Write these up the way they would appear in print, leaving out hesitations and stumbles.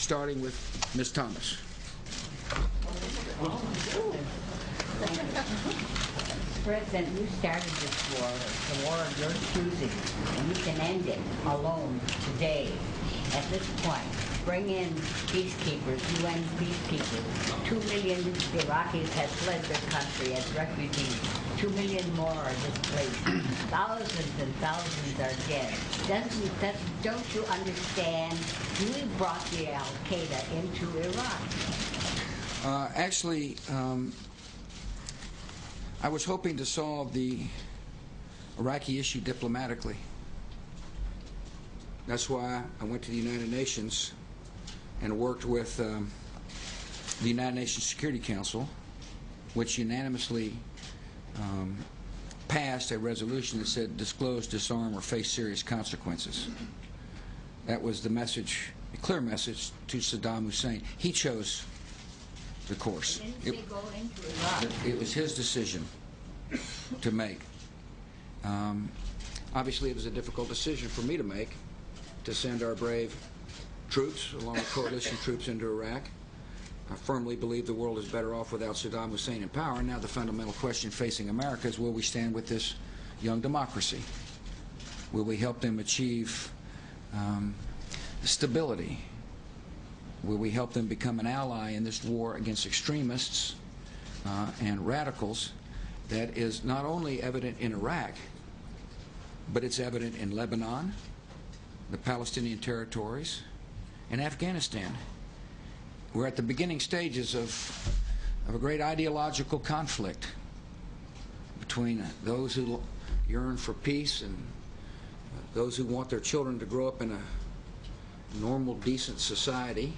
starting with Ms. Thomas. President, you started this war. It's a war of your choosing, and you can end it alone today. At this point, bring in peacekeepers, UN peacekeepers. 2 million Iraqis have fled their country as refugees. 2 million more are displaced. Thousands and thousands are dead. Don't you understand? We brought the Al-Qaeda into Iraq. Actually, I was hoping to solve the Iraqi issue diplomatically. That's why I went to the United Nations and worked with the United Nations Security Council, which unanimously passed a resolution that said disclose, disarm, or face serious consequences. That was the message, a clear message to Saddam Hussein. He chose the course. It was his decision to make. Obviously, it was a difficult decision for me to make, to send our brave troops, along with coalition troops, into Iraq. I firmly believe the world is better off without Saddam Hussein in power. Now the fundamental question facing America is, will we stand with this young democracy? Will we help them achieve stability? Will we help them become an ally in this war against extremists and radicals that is not only evident in Iraq, but it's evident in Lebanon, the Palestinian territories, and Afghanistan? We're at the beginning stages of a great ideological conflict between those who yearn for peace and those who want their children to grow up in a normal, decent society,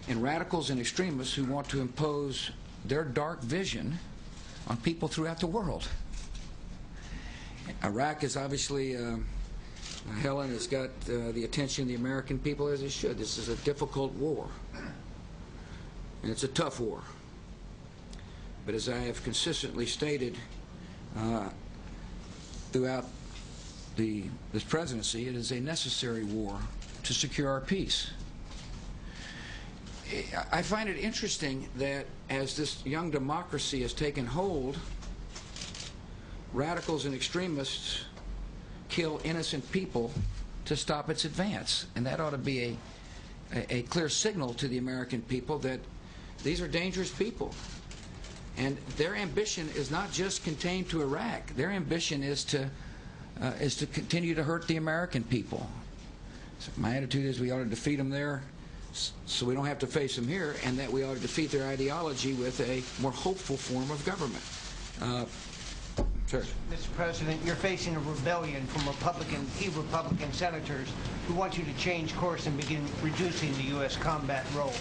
and radicals and extremists who want to impose their dark vision on people throughout the world. Iraq is obviously, Helen, has got the attention of the American people, as it should. This is a difficult war, and it's a tough war. But as I have consistently stated throughout this presidency, it is a necessary war to secure our peace. I find it interesting that as this young democracy has taken hold, radicals and extremists kill innocent people to stop its advance. And that ought to be a clear signal to the American people that these are dangerous people. And their ambition is not just contained to Iraq. Their ambition is to continue to hurt the American people. So my attitude is we ought to defeat them there so we don't have to face them here, and that we ought to defeat their ideology with a more hopeful form of government. Sir. Mr. President, you're facing a rebellion from key Republican senators who want you to change course and begin reducing the U.S. combat role.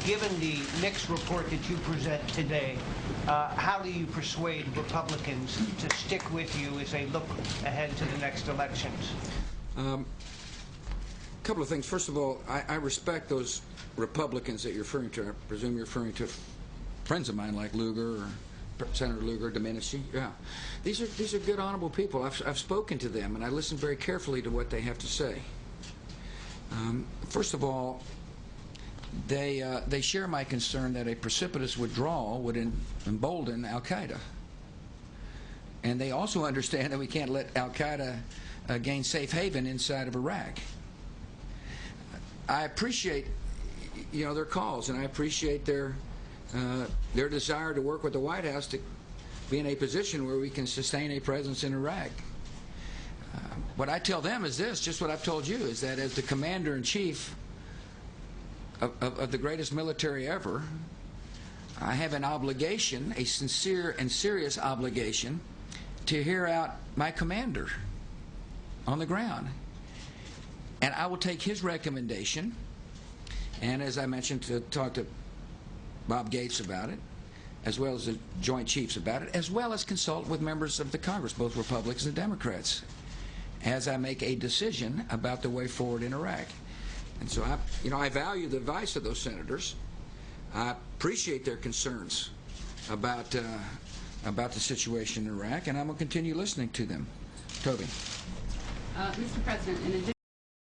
Given the mixed report that you present today, how do you persuade Republicans to stick with you as they look ahead to the next elections? A couple of things. First of all, I respect those Republicans that you're referring to. I presume you're referring to friends of mine like Lugar or Senator Lugar, Domenici. Yeah, these are good, honorable people. I've spoken to them, and I listen very carefully to what they have to say. First of all, they share my concern that a precipitous withdrawal would embolden Al-Qaeda, and they also understand that we can't let Al-Qaeda gain safe haven inside of Iraq. I appreciate, their calls, and I appreciate their desire to work with the White House to be in a position where we can sustain a presence in Iraq. What I tell them is this, just what I've told you, is that as the commander-in-chief of the greatest military ever, I have an obligation, a sincere and serious obligation, to hear out my commander on the ground. And I will take his recommendation, and as I mentioned, to talk to Bob Gates about it, as well as the Joint Chiefs about it, as well as consult with members of the Congress, both Republicans and Democrats, as I make a decision about the way forward in Iraq. And so I value the advice of those senators. I appreciate their concerns about the situation in Iraq, and I'm going to continue listening to them. Toby. Mr. President, in addition